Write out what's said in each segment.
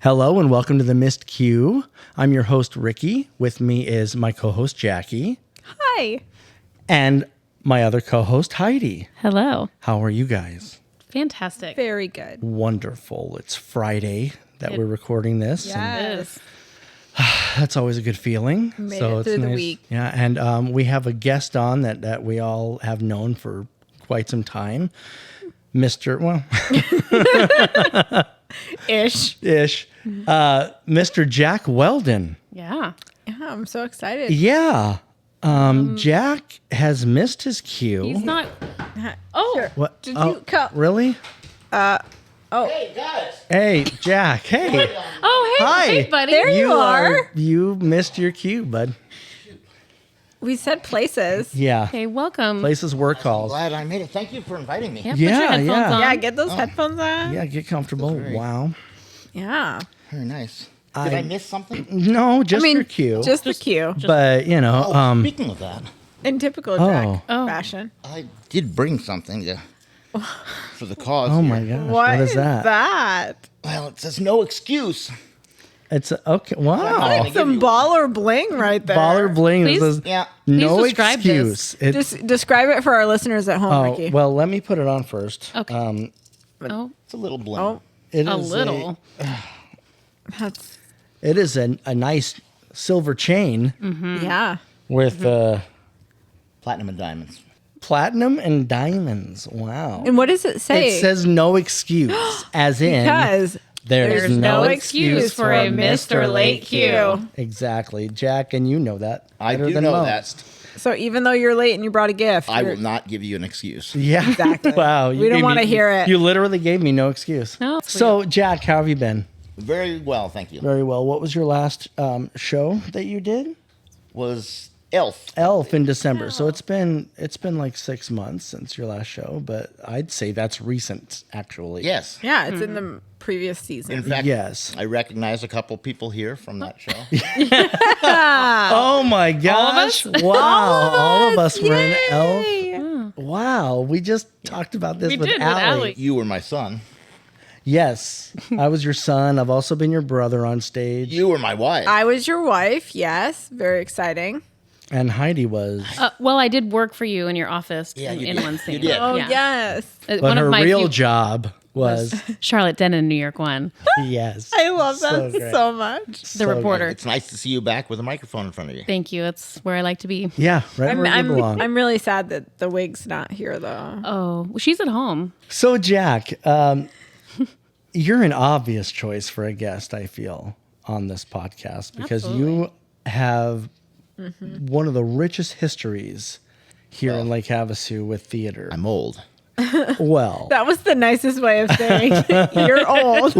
Hello and welcome to the Missed Cue. I'm your host, Ricky. With me is my co-host, Jackie. Hi. And my other co-host, Heidi. Hello. How are you guys? Fantastic. Very good. Wonderful. It's Friday that we're recording this. Yes. And that's always a good feeling. Made it through the week. Yeah, and we have a guest on that we all have known for quite some time. Ish. Mr. Jack Weldon. Yeah. Yeah, I'm so excited. Yeah. Jack has missed his cue. He's not. Oh, sure. What? Did you come? Really? Hey, guys. Hey, Jack. Hey. Oh, hey, Hi. hey, buddy. There you are. You missed your cue, bud. We said places. Yeah. Hey, welcome. Places were calls. Glad I made it. Thank you for inviting me. Yeah, put your headphones on. Yeah, get those headphones on. Yeah, get comfortable. Wow. Yeah. Very nice. Did I miss something? No, just your cue. Just the cue. But, Speaking of that, In typical Jack Oh. fashion. I did bring something for the cause. oh here. my gosh. What is that? that? Well, it says no excuse. It's okay. Wow. give Some you- baller bling right there. Baller bling. It Please? says Yeah. no Please describe excuse. It- Just describe it for our listeners at home, Ricky. well, let me put it on first. Okay. Oh, It's a little bling. Oh, It a is little. that's It is a nice silver chain yeah. with Platinum and diamonds. platinum and diamonds. Wow. And what does it say? It says no excuse, as in because there's no excuse for a missed or late cue. Exactly, Jack, and you know that. I better do than know most. So even though you're late and you brought a gift, I you're- will not give you an excuse. Yeah, Exactly. wow, We don't gave wanna me- hear it. You literally gave me no excuse. No. So, Jack, how have you been? Very well, thank you. Very well. What was your last show that you did? Was Elf. Elf in December. So it's been like 6 months since your last show, but I'd say that's recent, actually. Yes. yeah, it's in the previous season. In fact, Yes. I recognize a couple people here from that show. Oh my gosh! Wow, all of us were in Elf. Yay. Wow, we just talked about this We with did with Allie. Allie. You were my son. Yes, I was your son. I've also been your brother on stage, You were my wife. I was your wife. Yes, very exciting. and Heidi was. Well, I did work for you in your office Yeah, you in did. one You scene. did. Oh Yeah. yes, But One her of my real few- job was Charlotte Denton, New York one. yes. I love that great. so much. The So reporter. It's nice to see you back with a microphone in front of you. Thank you. That's where I like to be. Yeah, right where you belong. I'm really sad that the wig's not here though. Oh, well, she's at home. So, Jack, you're an obvious choice for a guest, I feel, on this podcast because you have one of the richest histories here in Lake Havasu with theater. I'm old. Well, That was the nicest way of saying you're old.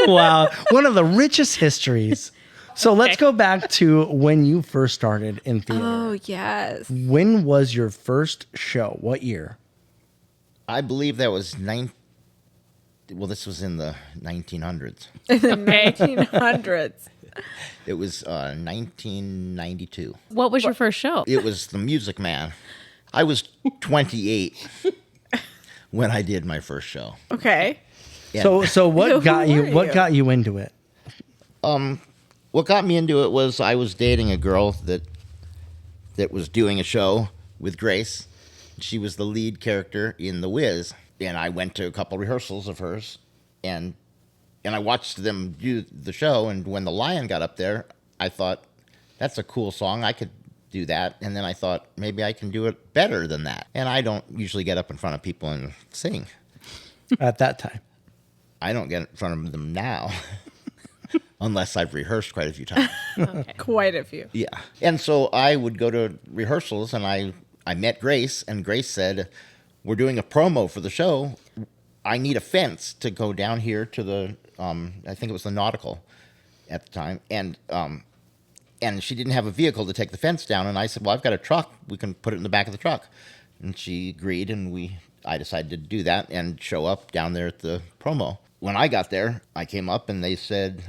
wow, one of the richest histories. So let's go back to when you first started in theater. Oh yes. When was your first show? What year? I believe that was this was in the 1900s. In the 1900s. It was 1992. What was your first show? It was The Music Man. I was 28 when I did my first show. Okay. And So what Who got you? were What you? got you into it? what got me into it was I was dating a girl that was doing a show with Grace. She was the lead character in The Wiz, and I went to a couple rehearsals of hers, and I watched them do the show. And when the lion got up there, I thought, that's a cool song. I could do that. And then I thought, maybe I can do it better than that. And I don't usually get up in front of people and sing. At that time. I don't get in front of them now, unless I've rehearsed quite a few times. Quite a few. Yeah. And so I would go to rehearsals, and I met Grace, and Grace said, we're doing a promo for the show. I need a fence to go down here to the, I think it was the Nautical at the time. And she didn't have a vehicle to take the fence down. And I said, well, I've got a truck. We can put it in the back of the truck. And she agreed, and I decided to do that and show up down there at the promo. When I got there, I came up, and they said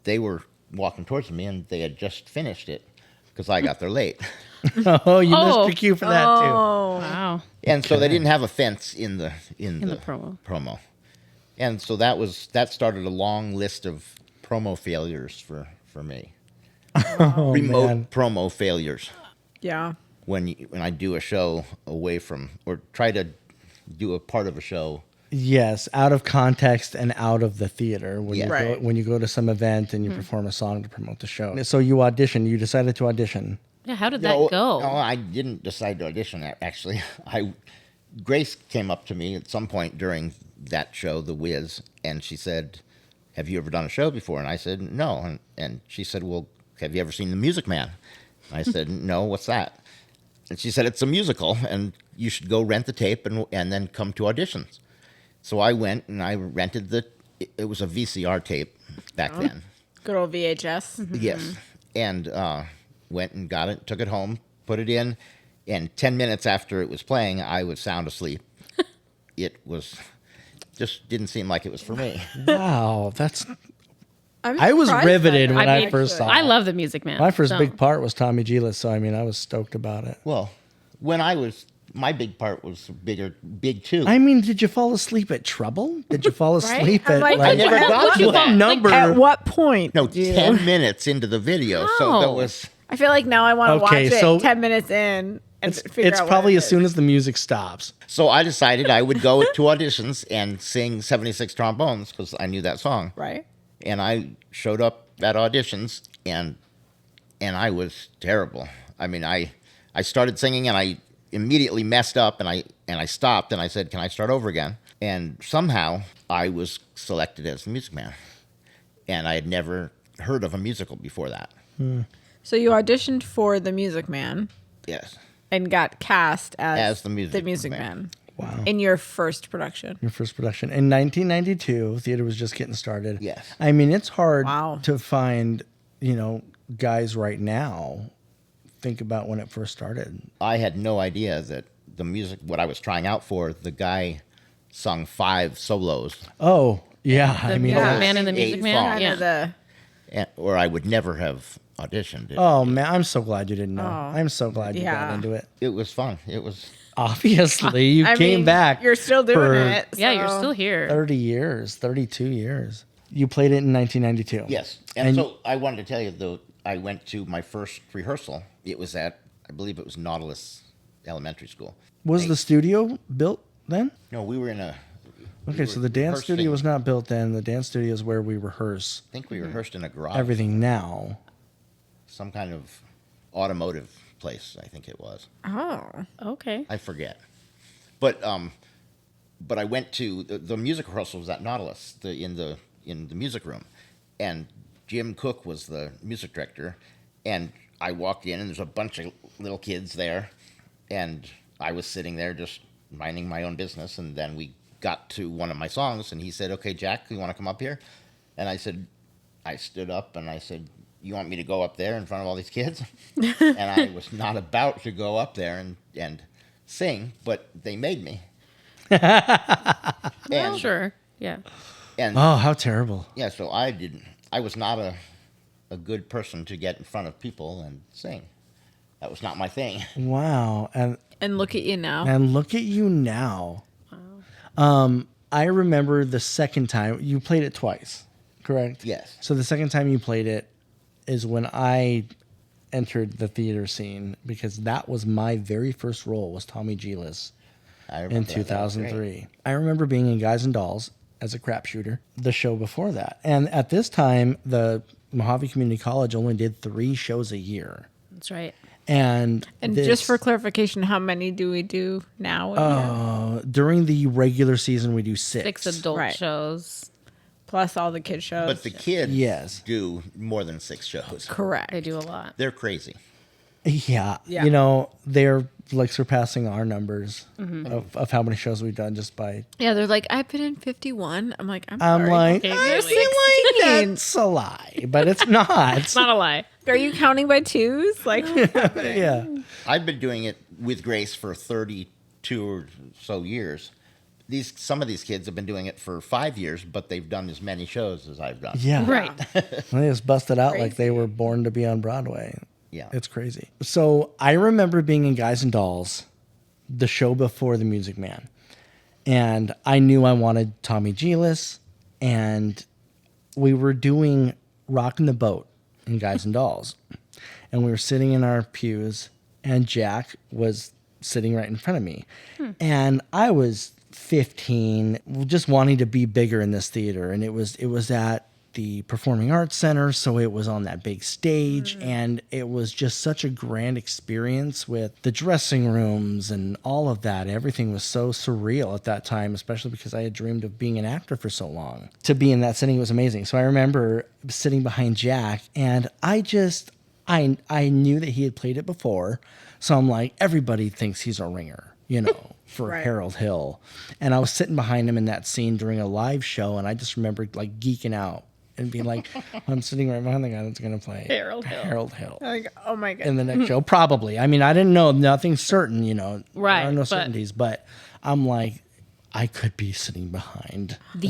they were walking towards me, and they had just finished it because I got there late. Oh, you missed your cue for that too. Oh. Wow. And so they didn't have a fence in the the promo. And so that started a long list of promo failures for me. Remote man. promo failures. Yeah. When I do a show away from, or try to do a part of a show. Yes, out of context and out of the theater when Yeah. you Right. go, when you go to some event and you perform a song to promote the show. So you auditioned. You decided to audition. Yeah, how did No, that go? no, I didn't decide to audition. Actually, Grace came up to me at some point during that show, The Wiz, and she said, "Have you ever done a show before?" And I said, "No." And she said, "Well, have you ever seen The Music Man?" And I said, "No, what's that?" And she said, "It's a musical, and you should go rent the tape and then come to auditions." So I went and I rented it was a VCR tape back then. Good old VHS. Yes. And went and got it, took it home, put it in, and 10 minutes after it was playing, I was sound asleep. It was just didn't seem like it was for me. Wow, that's. I'm I was surprised by riveted that, when I mean, first saw I it. love The Music Man. My first so- big part was Tommy Giles, so I mean, I was stoked about it. Well, my big part was big too. I mean, did you fall asleep at Trouble? Did you fall asleep I'm at like, I never got to what that. number? At what point? No, do you- 10 minutes into the video. So that Oh. was I feel like now I want to Okay, watch it so 10 minutes in and figure It's out probably what it as soon is. as the music stops. so I decided I would go to auditions and sing 76 Trombones because I knew that song. Right? And I showed up at auditions and I was terrible. I mean, I started singing and I immediately messed up and I stopped and I said, "Can I start over again?" And somehow I was selected as the Music Man. And I had never heard of a musical before that. So you auditioned for The Music Man Yes. and got cast as The Music Man. Man. Wow. In your first production. Your first production. In 1992, theater was just getting started. Yes. I mean, it's hard Wow. to find, guys right now. Think about when it first started. I had no idea that what I was trying out for, the guy sung 5 solos, Oh, yeah. I mean, Yeah. Man in the Music 8 Man. songs, Kind Yeah. of the or I would never have auditioned. oh, man, I'm so glad you didn't know. Oh. I'm so glad you got Yeah. into it. It was fun. It was Obviously, you I came mean, back. You're still doing for it. Yeah, you're so- still here. 30 years, 32 years. You played it in 1992. yes. And so I wanted to tell you though, I went to my first rehearsal. It was at, I believe it was Nautilus Elementary School. Was the studio built then? No, we were in a. we Okay, were so the dance studio rehearsing- was not built then. The dance studio is where we rehearse I think we rehearsed in a garage. everything now. Some kind of automotive place. I think it was. Oh. Okay. I forget. But I went to the music rehearsal was at Nautilus, in the music room, and Jim Cook was the music director, and I walked in and there's a bunch of little kids there, and I was sitting there just minding my own business, and then we got to one of my songs, and he said, "Okay, Jack, you want to come up here?" And I stood up and I said, "You want me to go up there in front of all these kids?" And I was not about to go up there and sing, but they made me. Well, sure. Yeah. And Oh, how terrible. yeah, so I was not a good person to get in front of people and sing. That was not my thing. Wow. And look at you now. And look at you now. Wow. I remember the second time you played it twice, correct? Yes. So the second time you played it is when I entered the theater scene because that was my very first role was Tommy Giles I remember in that. That was great. 2003. I remember being in Guys and Dolls as a crapshooter, the show before that. And at this time, the Mojave Community College only did 3 shows a year. That's right. And Just for clarification, how many do we do now? during the regular season, we do 6. 6 adult Right. shows. Plus all the kid shows. But the kids Yes. do more than 6 shows. Correct. They do a lot. They're crazy. Yeah. Yeah. They're like surpassing our numbers of how many shows we've done just by. Yeah, they're like, I've been in 51. I'm like, I'm I'm sorry. like, Okay, I really? feel like that's a lie, but it's not. It's not a lie. Are you counting by twos? Like, Yeah. I've been doing it with Grace for 32 or so years. Some of these kids have been doing it for 5 years, but they've done as many shows as I've done. Yeah. Right. They just busted out like they Crazy. were born to be on Broadway. Yeah. It's crazy. So I remember being in Guys and Dolls, the show before The Music Man. And I knew I wanted Tommy Giles, and we were doing Rockin' the Boat in Guys and Dolls. And we were sitting in our pews, and Jack was sitting right in front of me. And I was 15, just wanting to be bigger in this theater. And it was at the Performing Arts Center, so it was on that big stage, and it was just such a grand experience with the dressing rooms and all of that. Everything was so surreal at that time, especially because I had dreamed of being an actor for so long. To be in that setting was amazing. So I remember sitting behind Jack, and I knew that he had played it before, so I'm like, everybody thinks he's a ringer, for Right. Harold Hill. And I was sitting behind him in that scene during a live show, and I just remember like geeking out and being like, I'm sitting right behind the guy that's going to play Harold Hill. Like, oh my god. in the next show. Probably. I mean, I didn't know, nothing's certain, Right, There are no but- certainties, but I'm like, I could be sitting behind The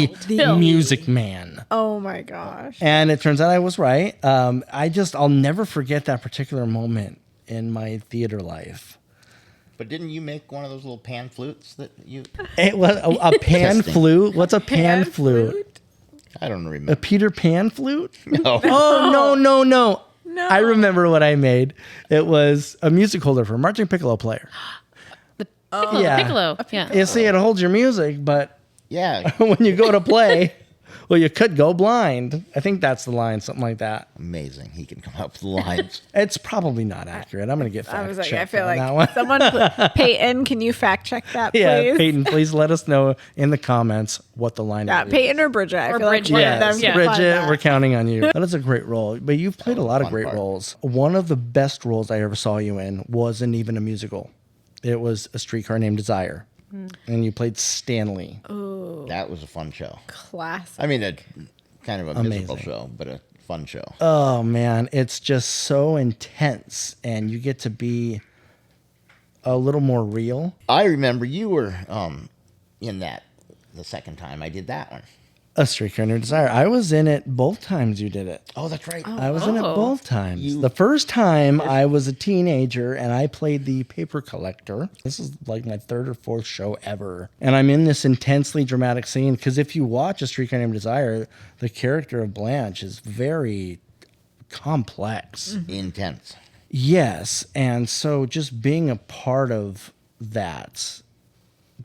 Hill. music man. Oh my gosh. And it turns out I was right. I'll never forget that particular moment in my theater life. But didn't you make one of those little pan flutes that you? It was a pan Testing. flute. What's a pan flute? I don't A remember. Peter Pan flute? No. Oh, no. No. I remember what I made. It was a music holder for a marching piccolo player. Piccolo. Yeah. Piccolo. Yeah. You see, it holds your music, but Yeah. when you go to play, well, you could go blind. I think that's the line, something like that. Amazing. He can come up with the lines. It's probably not accurate. I'm going to get I fact was like, I checked feel on like that one. someone, Peyton, can you fact check that, please? Yeah, Peyton, please let us know in the comments what the line Yeah, is. Peyton or Bridget. I Or feel Bridget. like one of Yes, them can Bridget, find that. we're counting on you. That is a great role. But you've played a lot of fun great part. roles. One of the best roles I ever saw you in wasn't even a musical. It was A Streetcar Named Desire. And you played Stanley. That was a fun show. Classic. I mean, a kind of a musical Amazing. show, but a fun show. Oh, man. It's just so intense. And you get to be a little more real. I remember you were in that the second time I did that one. A Streetcar Named Desire. I was in it both times you did it. Oh, that's right. I was in it both times. You- The first time I was a teenager and I played the paper collector. This is like my third or fourth show ever. And I'm in this intensely dramatic scene because if you watch A Streetcar Named Desire, the character of Blanche is very complex. Intense. Yes. And so just being a part of that,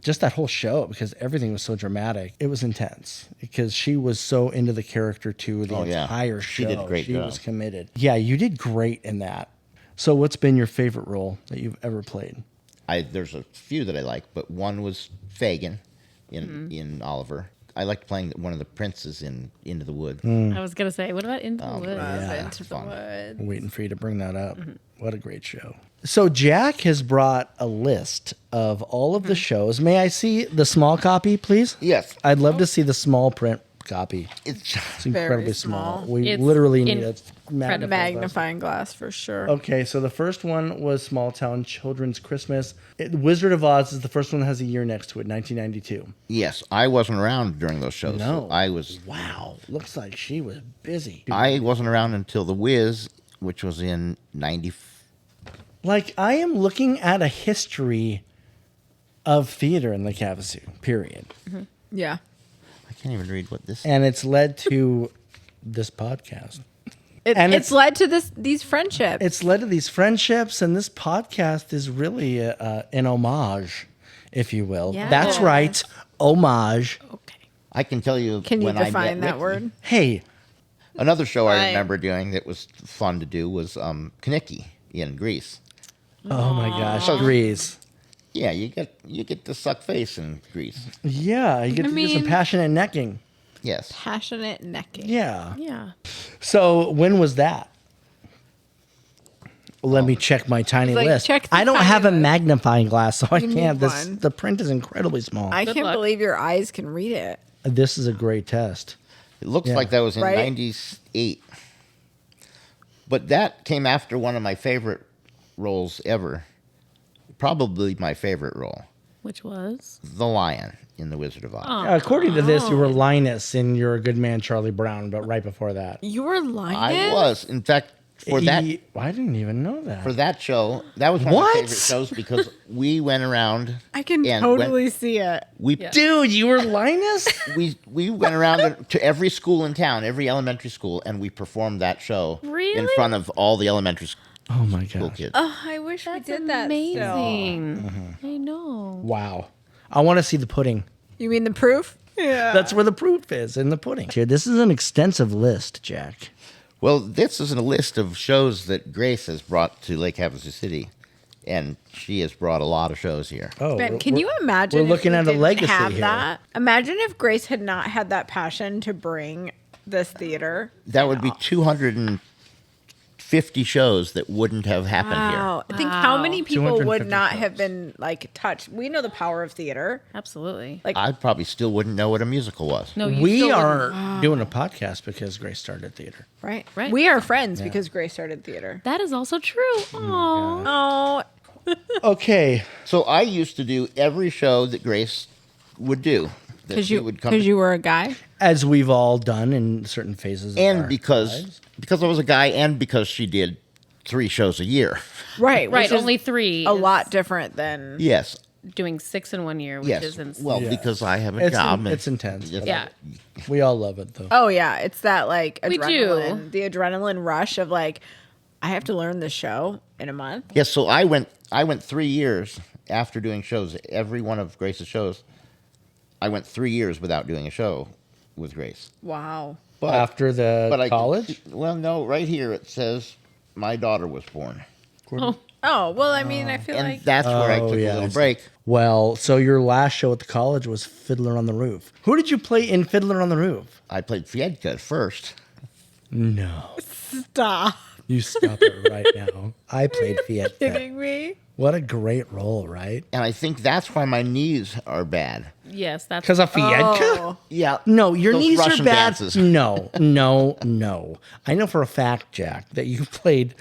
just that whole show, because everything was so dramatic, it was intense because she was so into the character too. The Oh, yeah. entire show, She did a great she job. was committed. Yeah, you did great in that. So, what's been your favorite role that you've ever played? There's a few that I like, but one was Fagin in Oliver. I liked playing one of the princes in Into the Wood. I was gonna say, what about Into the Woods? Yeah. Into the fun. woods. I'm waiting for you to bring that up. What a great show. So, Jack has brought a list of all of the shows. May I see the small copy, please? Yes, I'd love to see the small print copy. it's It's incredibly small. small. We It's literally need a incredible. Magnifying glass for sure. Okay, so the first one was Small Town Children's Christmas. Wizard of Oz is the first one that has a year next to it, 1992. yes. I wasn't around during those shows. No. I was. Wow, looks like she was busy. I wasn't around until The Wiz, which was in '90. Like, I am looking at a history of theater in Lake Havasu, period. Yeah. I can't even read what this. And it's led to this podcast. It's And it's- led to these friendships. It's led to these friendships, and this podcast is really an homage, if you will. Yeah. That's right, homage. Okay. I can tell you. Can you when I met define that Ricky. word? Hey, Another show I Right. remember doing that was fun to do was Kaniki in Greece. oh my gosh, Grease. Yeah, you get to suck face in Greece. Yeah, you get to do some mean- passionate necking. Yes. Passionate necking. Yeah. Yeah. So when was that? Let me check my tiny Like, list. check the I don't tiny have a list. magnifying glass, so I You need can't. one. The print is incredibly small. I Good can't luck. believe your eyes can read it. This is a great test. It looks Yeah. like that was in Right? '98. But that came after one of my favorite roles ever. Probably my favorite role. Which was? The Lion in The Wizard of Oz. According to this, you Oh. were Linus in You're a Good Man, Charlie Brown, but right before that. You were lying. I was. In fact, for that I didn't even know that. for that show, that was one of What? my favorite shows because we went around. I can and totally see it. Dude, you were Linus? We went around to every school in town, every elementary school, and we performed that show in Really? front of all the elementary Oh my school gosh. kids. Oh, I wish we did that. Still. Amazing. I know. Wow. I want to see the pudding. You mean the proof? Yeah. That's where the proof is, in the pudding. Here, this is an extensive list, Jack. Well, this is a list of shows that Grace has brought to Lake Havasu City, and she has brought a lot of shows here. Oh, Ben, can you imagine? we're if looking we at a didn't legacy have here. That? Imagine if Grace had not had that passion to bring this theater. That would be 250 shows that wouldn't have happened Wow. I think how many people would 250 not shows. have been like touched. We know the power of theater. Absolutely. Like here. I probably still wouldn't know what a musical was. No, you We still are doing a podcast because Grace started theater. right. Right. We are friends because Grace started theater. That is also true. Aww. Oh, Okay. So I used to do every show that Grace would do. that because she you would come because to- you were a guy. As we've all done in certain phases of and our because lives. I was a guy, and because she did 3 shows a year. Right. Right. which is Only 3. a is lot different than. Yes, Doing 6 in 1 year, which yes. is insane. Well, Yeah. because I have a It's job. and it's intense. just- Yeah. We all love it, though. Oh yeah, it's that like We do. adrenaline, the adrenaline rush of like, I have to learn this show in a month. Yes, so I went 3 years after doing shows. Every one of Grace's shows, I went 3 years without doing a show with Grace. Wow. But After the but I- college? well, no, right here it says my daughter was born, Oh well, I mean, I feel and like that's where I Oh, took yeah, a I little see. break. Well, so your last show at the college was Fiddler on the Roof. Who did you play in Fiddler on the Roof? I played Fiedka at first. No. stop You stop it right now. I played Fiat. kidding me. What a great role, right? And I think that's why my knees are bad. Yes, that's Because of Fiedka? Oh, Yeah. No, your Those knees Russian are bad. dances. No, no, no. I know for a fact, Jack, that you played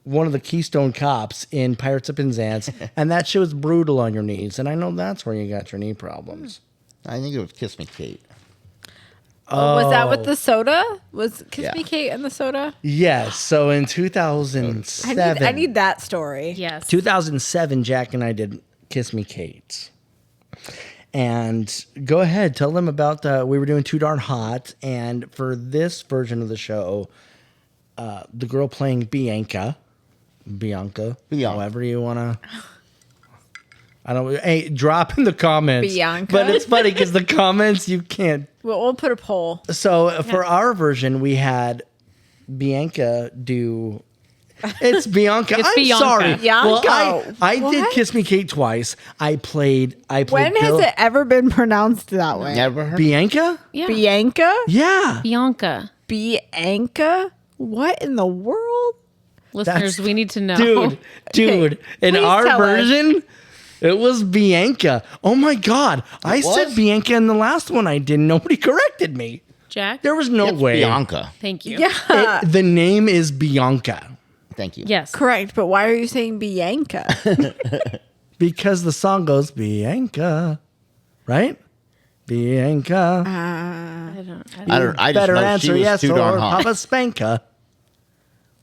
one of the Keystone Cops in Pirates of Penzance, and that show's brutal on your knees. And I know that's where you got your knee problems. I think it was Kiss Me Kate. Was that with the soda? Was Kiss Yeah. Me Kate and the soda? Yes. So in 2007, I need that story. yes. 2007, Jack and I did Kiss Me Kate. And go ahead, tell them about we were doing Too Darn Hot. And for this version of the show, the girl playing Bianca, however you want to. I don't. Hey, drop in the comments. Bianca? But it's funny because the comments you can't. Well, we'll put a poll. So for our version, we had Bianca do. It's Bianca. It's I'm Bianca. sorry. Bianca. Well, I did What? Kiss Me Kate twice. I played. When has it ever been pronounced that way? Never heard. Bianca? Yeah. Bianca? Yeah. Bianca. Bianca? What in the world? Listeners, we need to know. Dude. In please our tell us. version, it was Bianca. Oh my God. I said was? Bianca in the last one I did. Nobody corrected me. Jack, There was no It's way. Bianca. thank you. Yeah. The name is Bianca Thank you. Yes. Correct, but why are you saying Bianca? because the song goes Bianca, right? Bianca. I don't. I just Better know answer she was yes too or darn hot. Papa Spanka.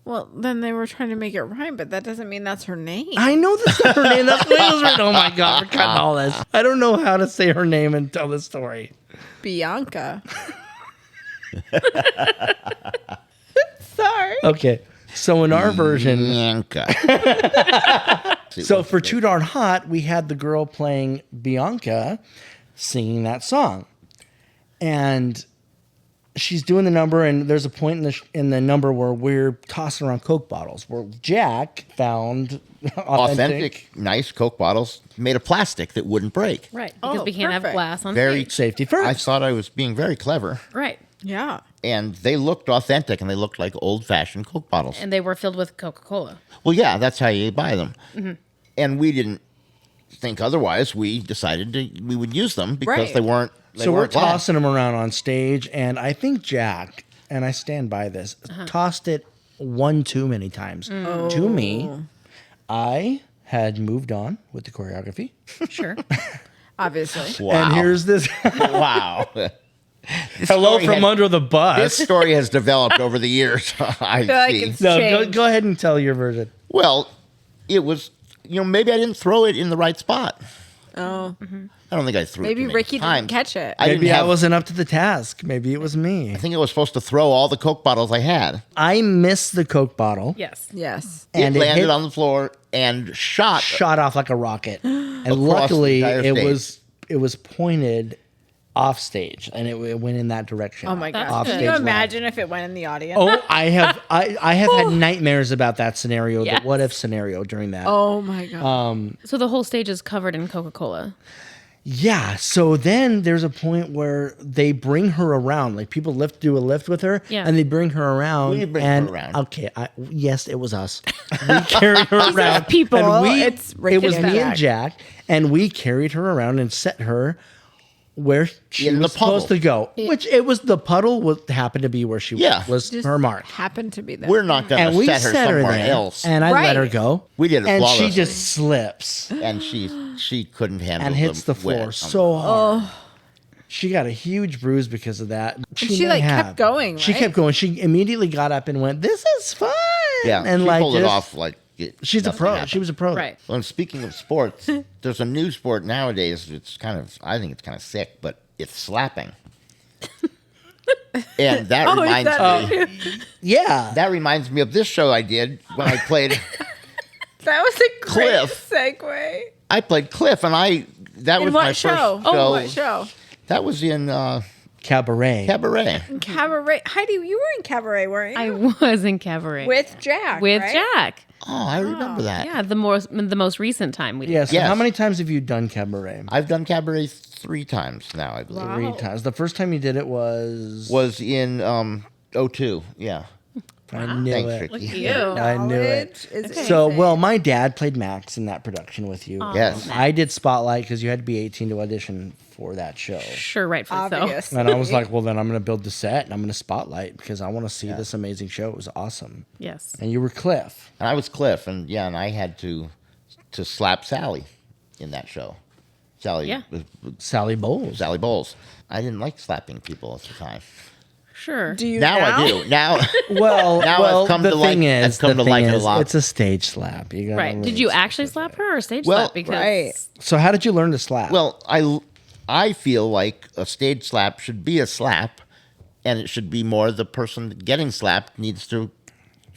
Well, then they were trying to make it rhyme, but that doesn't mean that's her name. I know that's not her name. That's what it was written. Oh my God, we're cutting all this. I don't know how to say her name and tell the story. Bianca. Sorry. Okay. So in our version, Bianca. so for Too Darn Hot, we had the girl playing Bianca singing that song. And she's doing the number, and there's a point in the number where we're tossing around Coke bottles, where Jack found Authentic, nice Coke bottles made of plastic that wouldn't break. Right. Because Oh, we can't have perfect. glass on Very stage. safety I first. thought I was being very clever, Right. Yeah. and they looked authentic, and they looked like old-fashioned Coke bottles. And they were filled with Coca-Cola. Well, yeah, that's how you buy them. Mm-hmm. And we didn't think otherwise. We decided we would use them because Right. they weren't. They So we're weren't glass. tossing them around on stage, and I think Jack, and I stand by this, tossed it one too many times. To me, I had moved on with the choreography. Sure. Obviously. Wow. And here's this. wow. Hello story from had- under the This bus. story has developed over the years. I feel like see. it's- No, changed. go ahead and tell your version. Well, it was, maybe I didn't throw it in the right spot. Oh, I don't think I threw it. maybe too many Ricky times. didn't catch it. Maybe I have- wasn't up to the task. Maybe it was me. I think I was supposed to throw all the Coke bottles I had. I missed the Coke bottle. Yes. Yes. And it it landed hit- on the floor and shot. Shot off like a rocket. And Across the luckily entire stage. it was pointed off stage and it went in that direction. Oh my That's god! good. Can you imagine if it went in the audience? Oh, I have had nightmares about that scenario, Yes. the what if scenario during that. Oh my god! So the whole stage is covered in Coca-Cola. Yeah, so then there's a point where they bring her around, like people do a lift with her, Yeah. and they bring her around. We bring her and, around. Okay, yes, it was us. We carried her around. people, and it's it Rick was and me and Jack. Jack, and we carried her around and set her where she In the was supposed puddle. to go. Which it was the puddle happened to be where she Yeah. was Just her mark. happened to be there. We're not going And to we set her set her somewhere there, else. and I let her Right. go. We did it and she flawlessly. just slips And she couldn't handle and hits the wet floor on so hard. She got a huge bruise because of that. she, may like, have. kept going, She right? kept going. She immediately got up and went, "This is fun." Yeah, and she like pulled it this- off like She's a nothing pro. happened. She was a pro. Right. Well, and speaking of sports, there's a new sport nowadays. I think it's kind of sick, but it's slapping. And that Oh, is reminds that me. new? Yeah. That reminds me of this show I did when I played. That was a great Cliff. segue. I played Cliff, and that In was what my show? first show. Oh, what show? That was in Cabaret. Cabaret. Cabaret. Heidi, you were in Cabaret, weren't you? I was in Cabaret With Jack. with right? Jack. Oh, I remember that. Yeah, the most recent time we did. Yeah. So Yes. how many times have you done Cabaret? I've done Cabaret 3 times now, I believe. Wow. 3 times. The first time you did it was. Was in 02. Yeah. I knew Thanks, it. Ricky. Look at you. I knew it. Knowledge is So, amazing. well, my dad played Max in that production with you. Yes. I did Spotlight because you had to be 18 to audition for that show. Sure, rightfully so. obvious. And I was like, well, then I'm going to build the set and I'm going to Spotlight because I want to see this amazing show. It was awesome. Yes. And you were Cliff. And I was Cliff, and I had to slap Sally in that show. Sally, Yeah. Sally Bowles. Sally Bowles. I didn't like slapping people at the time. Sure. Do you Now I do. Now, Well, Now I've come the to like- thing is, I've come the to like thing it a is, lot. it's a stage slap. You gotta Right. Did really- you actually slap her or stage Well, slap? Because Right. So how did you learn to slap? well, I feel like a stage slap should be a slap, and it should be more the person getting slapped needs to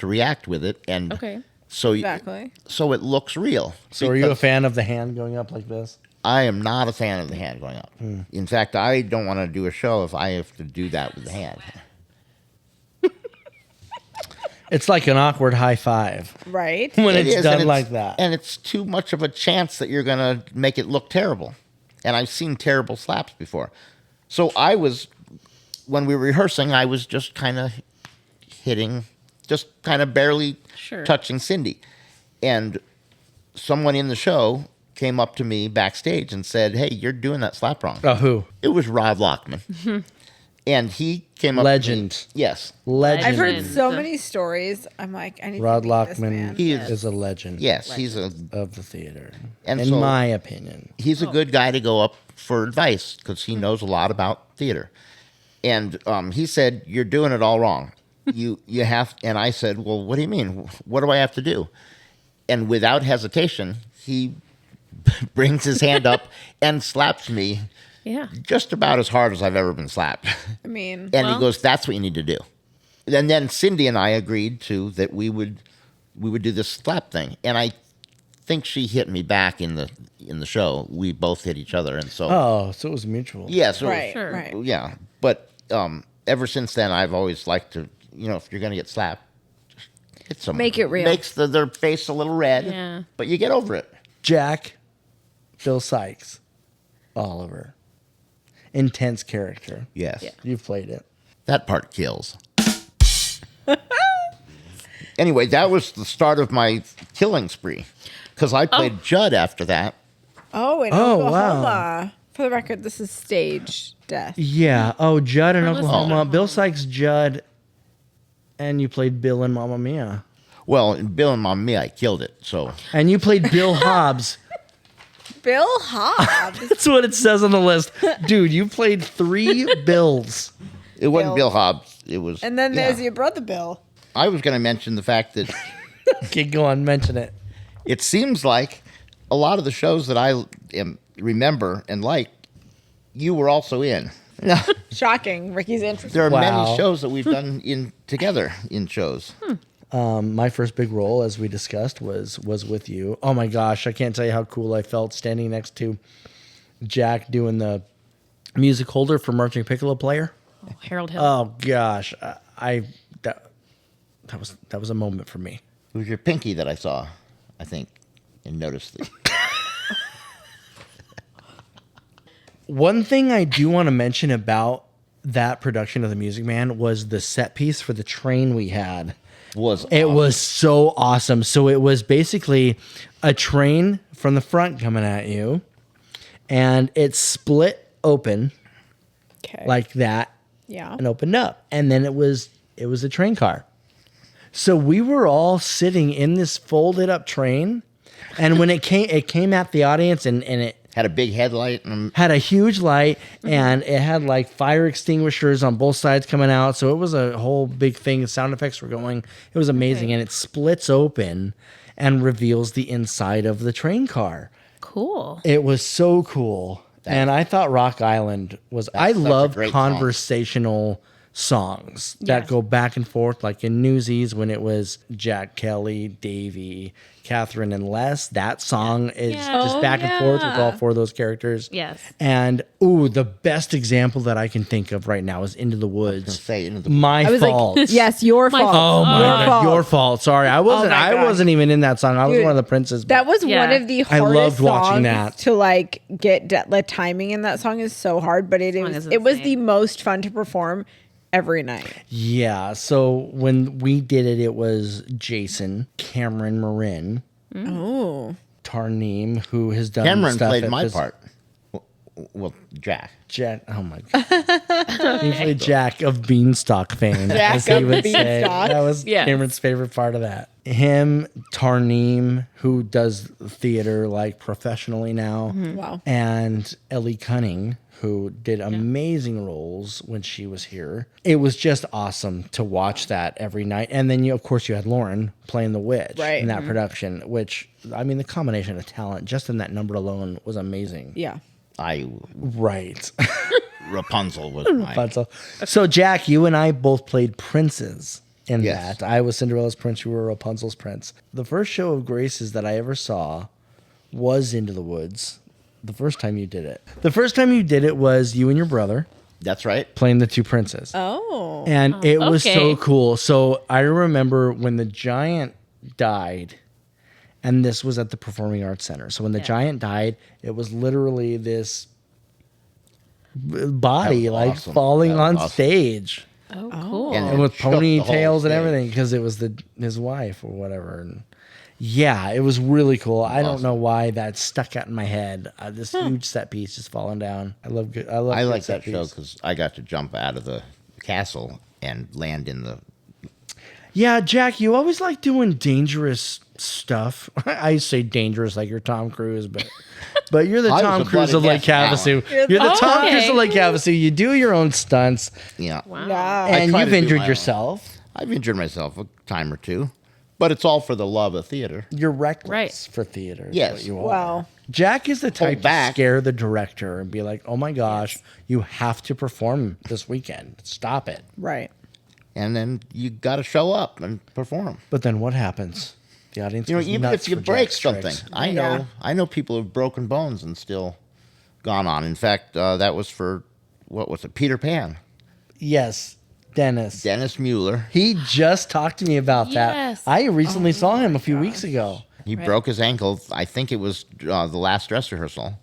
react with it, and Okay. so Exactly. so it looks real. so are you a Because fan of the hand going up like this? I am not a fan of the hand going up. In fact, I don't want to do a show if I have to do that with the hand. It's like an awkward high five Right. when It it's is, done and like that. And it's too much of a chance that you're going to make it look terrible. And I've seen terrible slaps before. So when we were rehearsing, I was just kind of hitting, just kind of barely Sure. touching Cindy. And someone in the show came up to me backstage and said, "Hey, you're doing that slap wrong." Oh, who? It was Rob Lockman. And he came up Legend. to me. Yes. Legend. I've heard Legend. so many stories. I'm like, I need Rod to meet this Lockman man. He is a legend. Yes, he's a Of the theater, And in so- my opinion. he's a good guy to go up for advice because he knows a lot about theater. And he said, "You're doing it all wrong. You have." And I said, "Well, what do you mean? What do I have to do?" And without hesitation, he brings his hand up and slaps me Yeah. just about as hard as I've ever been slapped. I mean, And Well- he goes, "That's what you need to do." And then Cindy and I agreed to that we would do this slap thing. And I think she hit me back in the show. We both hit each other, and so Oh, so it was mutual. yeah, so right, Sure. right. yeah. But ever since then, I've always liked to, if you're gonna get slapped, just hit someone. Make it real. Makes their face a little red. Yeah. But you get over it. Jack, Bill Sykes, Oliver. Intense character. Yes. You've played it. That part kills. Anyway, that was the start of my killing spree, because I played Judd after that. Oh, in Oh, Oklahoma. wow. For the record, this is stage death. Yeah. Oh, Judd in For listeners Oklahoma. at home. Bill Sykes, Judd, and you played Bill in Mamma Mia. Well, in Bill and Mamma Mia, I killed it. So And you played Bill Hobbs Bill Hobbs. That's what it says on the list. Dude, you played 3 Bills. It wasn't Bill Hobbs. It was. And then yeah. there's your brother Bill. I was going to mention the fact that Okay, go on, mention it. it seems like a lot of the shows that I remember and like, you were also in. Shocking. Ricky's interested. There are Wow. many shows that we've done together in shows. My first big role, as we discussed, was with you. Oh my gosh, I can't tell you how cool I felt standing next to Jack doing the music holder for Marching Piccolo Player. Oh, Harold Hill. Oh gosh, that was a moment for me. It was your pinky that I saw, I think, and noticed it. One thing I do want to mention about that production of The Music Man was the set piece for the train we had. It was so awesome. So it was basically a train from the front coming at you, and it split open like that, and opened up, and then it was a train car. So we were all sitting in this folded up train, and when it came at the audience, and it had a big headlight. And had a huge light, and it had like fire extinguishers on both sides coming out. So it was a whole big thing. The sound effects were going. It was amazing. And it splits open and reveals the inside of the train car. Cool. It was so cool. And I thought Rock Island was, I love conversational songs that go back and forth, like in Newsies when it was Jack, Kelly, Davey, Catherine, and Les. That song is just back and forth with all 4 of those characters. Yes. And the best example that I can think of right now is Into the Woods. I was Fault. like, yes, your fault. Oh my Your God, fault. your fault. Sorry, I wasn't. my I God. wasn't even in that song. I was Dude, one of the princes. That was one of the hardest loved watching songs that. to like get the timing in that song is so hard, but it was the most fun to perform every night. Yeah. So when we did it, it was Jason, Cameron Marin, Tarneem, who has done Cameron stuff played at my this- part. Well, Jack. Oh my God. He played Jack of Beanstalk fame. Jack as he of would say. Beanstalk. That was Cameron's favorite part of that. Him, Tarneem, who does theater like professionally now. Wow. And Ellie Cunning, who did amazing roles when she was here. It was just awesome to watch that every night. And then, of course, you had Lauren playing the witch in that production, which, I mean, the combination of talent just in that number alone was amazing. Yeah. Rapunzel was mine. Rapunzel. So, Jack, you and I both played princes in that. I was Cinderella's prince, you were Rapunzel's prince. The first show of Grace's that I ever saw was Into the Woods. The first time you did it. The first time you did it was you and your brother. That's right. Playing the 2 princes. Oh. And it was so cool. So I remember when the giant died, and this was at the Performing Arts Center. So when the giant died, it was literally this body awesome. falling on stage. Oh, cool. And with shook the whole ponytails and stage. everything because it was his wife or whatever. And yeah, it was really cool. I don't know why that stuck out in my head. This huge set piece just falling down. I like that show because I got to jump out of the castle and land in the. Yeah, Jack, you always like doing dangerous stuff. I say dangerous like you're Tom Cruise, but you're the Tom Cruise of Lake Havasu. You're the Tom Cruise of Lake Havasu. You do your own stunts. Yeah. Wow. Yeah. And try you've to do injured my yourself. I've injured myself a time or two, but it's all for the love of theater. You're reckless for theater. is Yes. what you are. Wow. Jack is the type to back. scare the director and be like, oh my gosh, you have to perform this weekend. Stop it. Right. And then you got to show up and perform. But then what happens? The audience goes Even nuts if you for break Jack's something, tricks. I know people who've broken bones and still gone on. In fact, that was for what was it? Peter Pan. Yes, Dennis. Dennis Mueller. He just talked to me about Yes. that. I recently saw him a few weeks ago. He broke his ankle. I think it was the last dress rehearsal.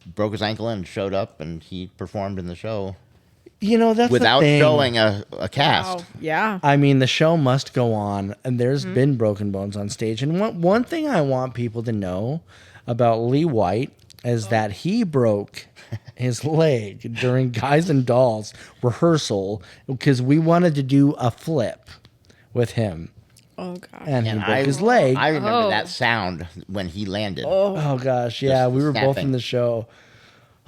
Broke his ankle and showed up, and he performed in the show You know, that's without the thing. showing a cast. Oh, yeah. I mean, the show must go on, and there's been broken bones on stage. And one thing I want people to know about Lee White is that he broke his leg during Guys and Dolls rehearsal because we wanted to do a flip with him. Oh gosh. and he broke his leg. I remember that sound when he landed. Oh gosh, yeah, we were both snapping. in the show.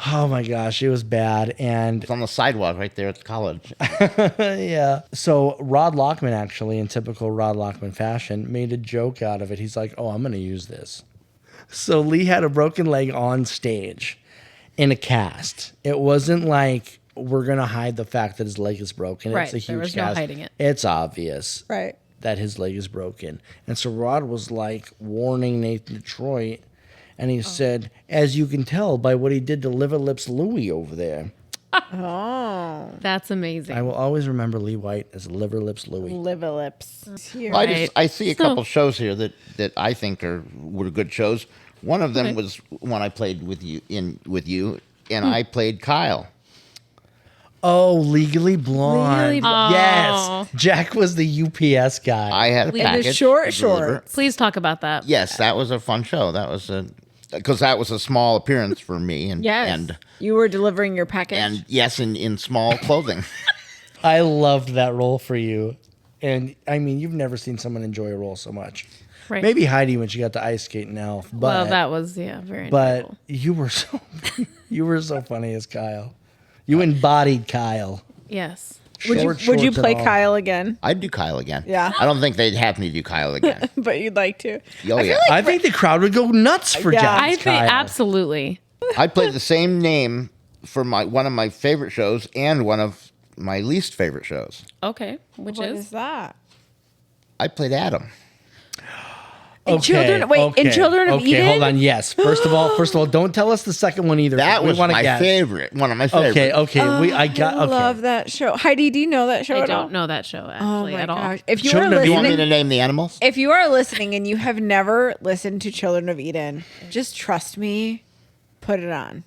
Oh my gosh, it was bad. And It's on the sidewalk right there at the college. yeah. So Rod Lockman, actually, in typical Rod Lockman fashion, made a joke out of it. He's like, "Oh, I'm going to use this." So Lee had a broken leg on stage in a cast. It wasn't like we're going to hide the fact that his leg is broken. Right, It's a huge there was no cast. hiding it. It's obvious Right. that his leg is broken. And so Rod was like warning Nathan Detroit. And he said, as you can tell by what he did to Liver Lips Louie over there. Oh. That's amazing. I will always remember Lee White as Liver Lips Louie. Liver lips. Here. Right. I see a So- couple shows here that I think were good shows. One of them was one I played with you and I played Kyle. Oh, Legally Blonde. Legally Blonde. Yes. Jack was the UPS guy. I had a The package. short to deliver. shorts. Please talk about that. Yes, that was a fun show. That was because that was a small appearance for me, and Yes. You were delivering your package. and yes, in small clothing. I loved that role for you. And I mean, you've never seen someone enjoy a role so much. Right. Maybe Heidi when she got to ice skate and Elf. But, Well, that was very but enjoyable. you were so funny as Kyle. You embodied Kyle. Yes. would you Short shorts play and all. Kyle again? I'd do Kyle again. Yeah. I don't think they'd have me do Kyle again. But you'd like to. Oh yeah, I think the crowd would go nuts for Yeah. Jack. I think absolutely. I played the same name for one of my favorite shows and one of my least favorite shows. Okay. Which What is? is that? I played Adam. In Children of Eden? Hold on. Yes. First of all, don't tell us the second one either. That We was wanna my guess. favorite. One of my favorites. Okay. I love that show. Heidi, do you know that show I at all? don't know that show Oh actually my at all. gosh! If you Children are of Do you want me listening, to name the animals? if you are listening and you have never listened to Children of Eden, just trust me. Put it on.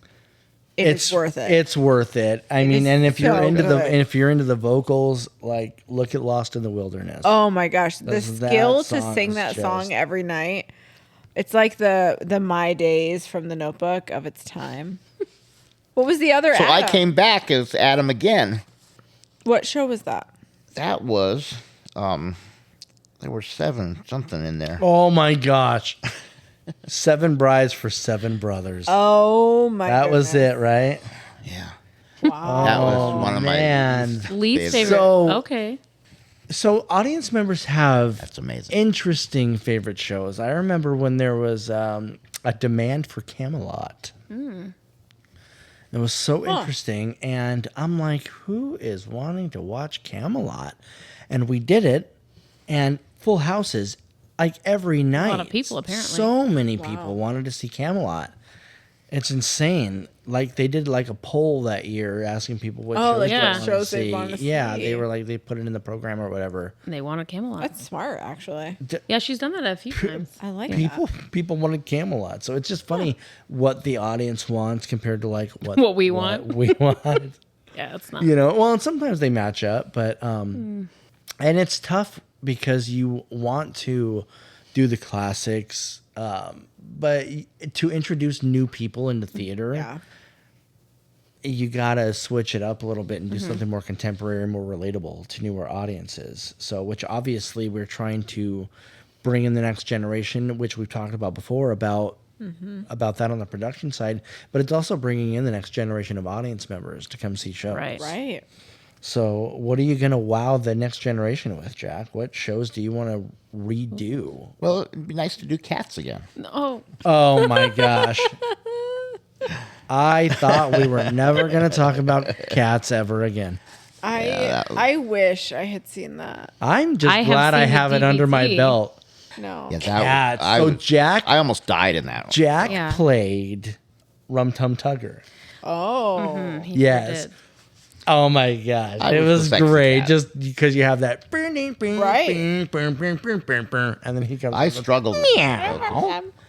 It's worth it. It's worth it. I mean, is and if you're so into good. the vocals, like look at Lost in the Wilderness. Oh my gosh, the That skill to song sing is that just- song every night. It's like the My Days from the Notebook of its time. What was the other So I Adam? came back as Adam again. What show was that? That was, there were 7 something in there. Oh my gosh. 7 Brides for 7 Brothers. Oh my that was goodness. it, right? Yeah, Wow. that was one of Man. Least Favorite. favorite. So- Okay. So audience members have That's amazing. interesting favorite shows. I remember when there was a demand for Camelot. It was so interesting, and I'm like, who is wanting to watch Camelot? And we did it, and full houses, like every night. lot of people, apparently. So many people wanted to see Camelot. It's insane. Like they did like a poll that year asking people what shows like they what wanted to shows they see. wanted to Yeah, see. they were like they put it in the program or whatever. And they wanted Camelot. That's smart, actually. Yeah, she's done that a few times. I like People wanted Camelot, so it's just funny what the audience wants compared to like What we want. we want. Yeah, it's not. You know, well, and sometimes they match up, but and it's tough because you want to do the classics, but to introduce new people into theater, Yeah. you gotta switch it up a little bit and do something more contemporary and more relatable to newer audiences. So, which obviously we're trying to bring in the next generation, which we've talked about before about that on the production side, but it's also bringing in the next generation of audience members to come see shows. Right. Right. So, what are you gonna wow the next generation with, Jack? What shows do you want to redo? Well, it'd be nice to do Cats again. Oh, Oh my gosh. I thought we were never going to talk about Cats ever again. I wish I had seen that. I'm just I have glad I seen the have it under my DVD. belt. No. Yeah, Cats. I So was- Jack I almost died in that one. Jack Yeah. played Rum Tum Tugger. Oh. he Yes. did. Oh my gosh. I It was the was sexy great cat. just because you have that Right. and then he comes I up with, struggled.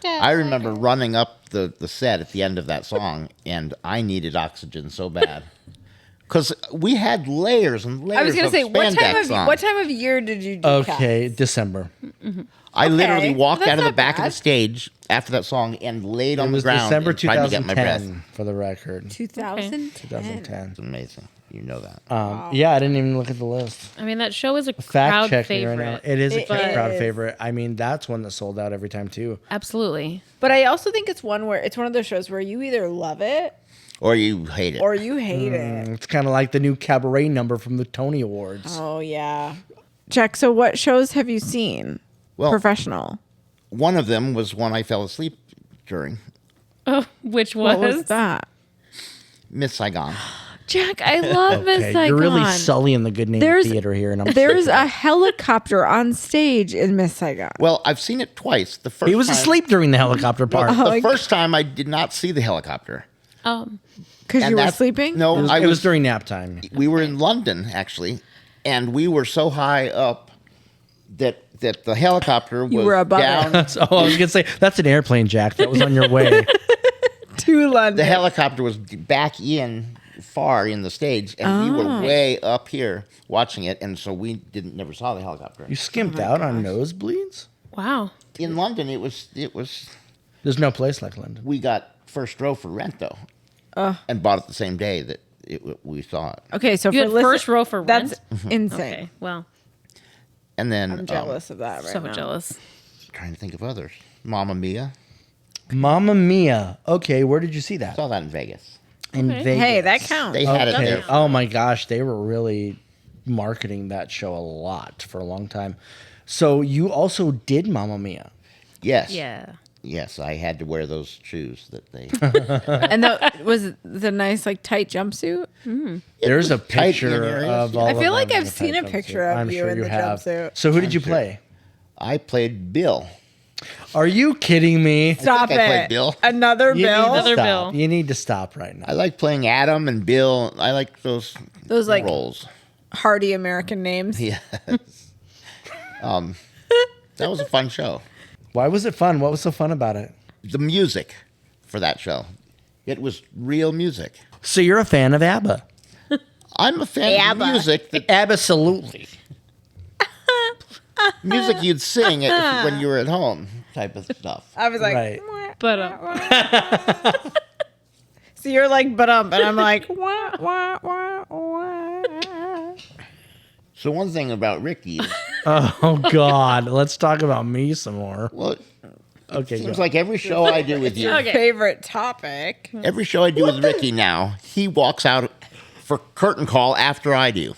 I remember running up the set at the end of that song, and I needed oxygen so bad. Because we had layers and layers I was gonna of say, spandex on. what time of year did you do okay, Cats? December. I literally walked That's out of the not back of bad. the stage after that song and laid It on the was ground December and tried to get my breath. 2010 for the record. 2010. 2010. It's amazing. You know that. Yeah, I didn't even look at the list. I mean, that show is a Fact crowd check favorite. right now. It is a It crowd is. favorite. I mean, that's one that sold out every time too. Absolutely. But I also think it's one of those shows where you either love it Or you hate it. or you hate it. It's kind of like the new cabaret number from the Tony Awards. Oh yeah. Jack, so what shows have you seen? Well- Professional. One of them was one I fell asleep during. Oh, which was? What was that? Miss Saigon. Jack, I love Miss Okay, Saigon. you're really sullying the good name There's- of theater here, and I'm There's a helicopter on stage in Miss Saigon. Well, I've seen it twice. The first He was time, asleep during the helicopter part. The first time I did not see the helicopter. Because And you were that's- sleeping? No, It was during nap time. We were in London actually, and we were so high up that the helicopter was were above down. I was gonna say that's an airplane, Jack. That was on your way. To London. The helicopter was back far in the stage, and we were way up here watching it, and so we never saw the helicopter. You skimped out on nosebleeds. Wow. In London, it was. There's no place like London. We got first row for rent though, and bought it the same day that we saw it. Okay, so You for had listen- first row for That's rent? insane. Okay. Well, And then I'm jealous of that right so now. jealous. trying to think of others. Mamma Mia, Mamma Mia. Okay, where did you see that? saw that in Vegas. In Okay. Vegas. Hey, that counts. They had it Okay. there. Oh my gosh, they were really marketing that show a lot for a long time. So you also did Mamma Mia. Yes. Yeah. Yes, I had to wear those shoes that they. And was the nice like tight jumpsuit? There's a tight in picture areas. of all I of feel like them in I've the seen tight a picture jumpsuit. of I'm you sure in you the have. jumpsuit. So who did you sure. play? I played Bill. Are you kidding me? Stop I played it. Bill. Another You Bill. need to Another stop. Bill. You need to stop right now. I like playing Adam and Bill. I like those Those like roles. hearty American names. Yes. That was a fun show. Why was it fun? What was so fun about it? The music for that show. It was real music. So you're a fan of ABBA? I'm a fan ABBA. of music that Absolutely. music you'd sing when you were at home type of stuff. I was like, Right. "Wah." But So you're like, but and I'm like, wah, wah, wah, wah. So one thing about Ricky is, Oh God. Let's talk about me some more. well, Okay. seems go. like every show I do with you, Okay. Favorite topic. every show I do with Ricky now, he walks out for curtain call after I do.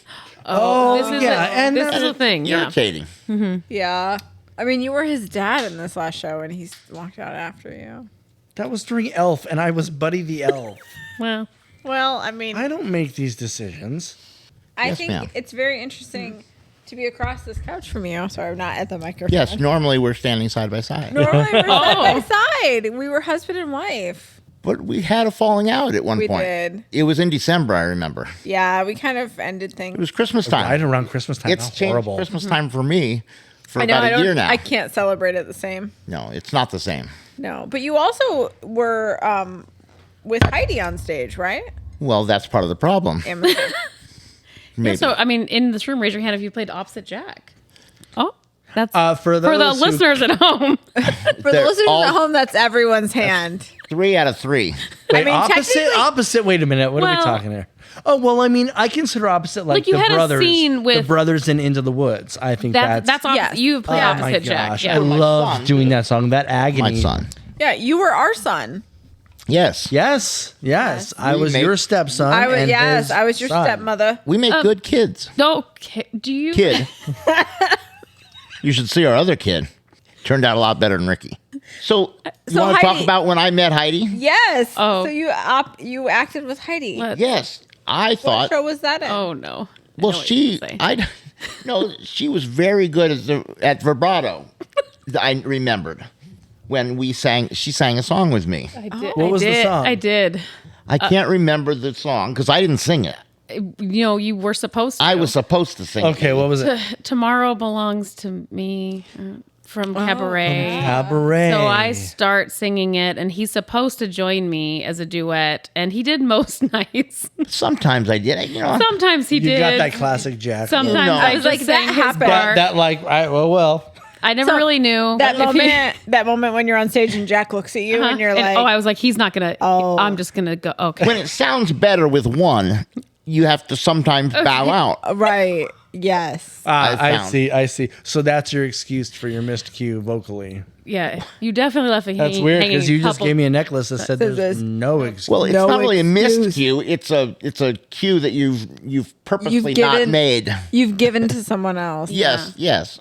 this is yeah, and this is a thing. Yeah. Irritating. Yeah. I mean, you were his dad in this last show, and he walked out after you. That was during Elf, and I was Buddy the Elf. Well, Well, I mean, I don't make these decisions. I Yes, think ma'am. it's very interesting to be across this couch from you. Sorry, I'm not at the microphone. Yes, normally we're standing side by side. Normally we're side by side. We were husband and wife. But we had a falling out at one We point. did. It was in December, I remember. Yeah, we kind of ended It things. was Christmas time. Right around Christmas time. It's How changed horrible. Christmas time for me for I know. about a year now. I can't celebrate it the same. No, it's not the same. No, but you also were with Heidi on stage, right? Well, that's part of the problem. Amateur. Maybe. so I mean, in this room, raise your hand if you played opposite Jack. Oh, that's For for the those who- listeners at home. For the They're listeners all- at home, that's everyone's hand. 3 out of 3. Wait, mean, opposite. technically- Opposite. Wait a minute. What are we Well- talking here? Oh well, I mean, I consider opposite like you the had a brothers. scene the with- brothers in Into the Woods. I think That's opposite. Yes. You play Oh Oh my opposite Jack. gosh, Yeah. I My love son doing did. that song. That agony. My son. Yeah, you were our son. Yes. Yes. I We was make- your stepson. I was and his I was your son. stepmother. We make good kids. Okay. Do you? Kid. You should see our other kid. Turned out a lot better than Ricky. So, you So want to talk Heidi- about when I met Heidi? Yes. Oh. So you acted with Heidi. What? Yes. I What thought. show was that in? Oh no. I Well, know what she, you're gonna say. no, she was very good at vibrato. I remembered when she sang a song with me. I did. What was the did. song? I did. I can't remember the song because I didn't sing it. You know, you were supposed to. I was supposed to sing. Okay, it. what was it? Tomorrow belongs to me from Cabaret. Cabaret. So I start singing it, and he's supposed to join me as a duet, and he did most nights. Sometimes I did. You know, Sometimes he You did. got that classic Jack. Sometimes No. I I was was like, like, that that happened. happened. that like well. I never So, really knew That if he- moment when you're on stage and Jack looks at you and you're like, oh, I was like, he's not gonna. Oh. I'm just gonna go. Okay. when it sounds better with one, you have to sometimes bow out. Right. Yes. I found. see. So that's your excuse for your missed cue vocally. Yeah, you definitely left me That's hanging. weird because you just couple- gave me a necklace that said Says there's this. no excuse. Well, it's No not really a missed excuse. cue. It's a cue that you've purposely not given- made. You've given to someone else. Yes.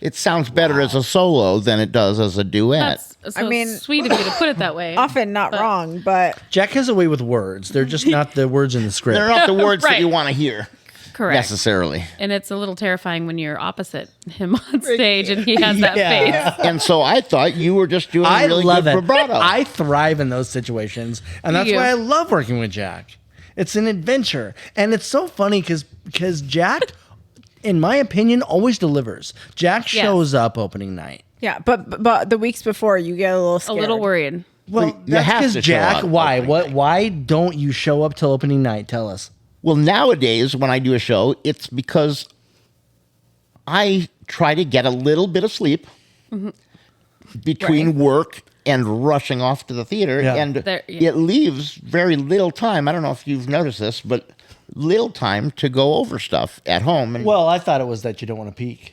It sounds better as a solo than it does as a duet. That's so I mean- sweet of you to put it that way. Often not wrong, but Jack has a way with words. They're just not the words in the script. They're not the words that Right. you want to hear Correct. necessarily. And it's a little terrifying when you're opposite him on stage and he has that Yeah. face. And so I thought you were just doing I really love good it. vibrato. I thrive in those situations, and that's you? why I love working with Jack. It's an adventure, and it's so funny because Jack, in my opinion, always delivers. Jack Yes. shows up opening night. yeah, but the weeks before you get a little A scared. little worried. Well, you that's have because to show Jack. up Why? opening What? night. Why don't you show up till opening night? Tell us. Well, nowadays when I do a show, it's because I try to get a little bit of sleep between work and rushing off to the theater, Yeah. and There- yeah. it leaves very little time. I don't know if you've noticed this, but little time to go over stuff at home. And Well, I thought it was that you don't want to peek.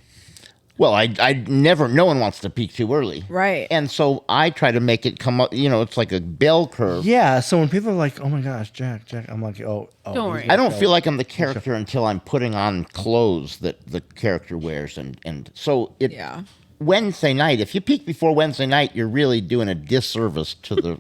well, I never. No one wants to peak too early, Right. And so I try to make it come up. You know, it's like a bell curve. Yeah. So when people are like, "Oh my gosh, Jack," I'm like, "Oh, Don't worry. I don't feel like I'm the character until I'm putting on clothes that the character wears, and so it. Yeah. Wednesday night. If you peek before Wednesday night, you're really doing a disservice to the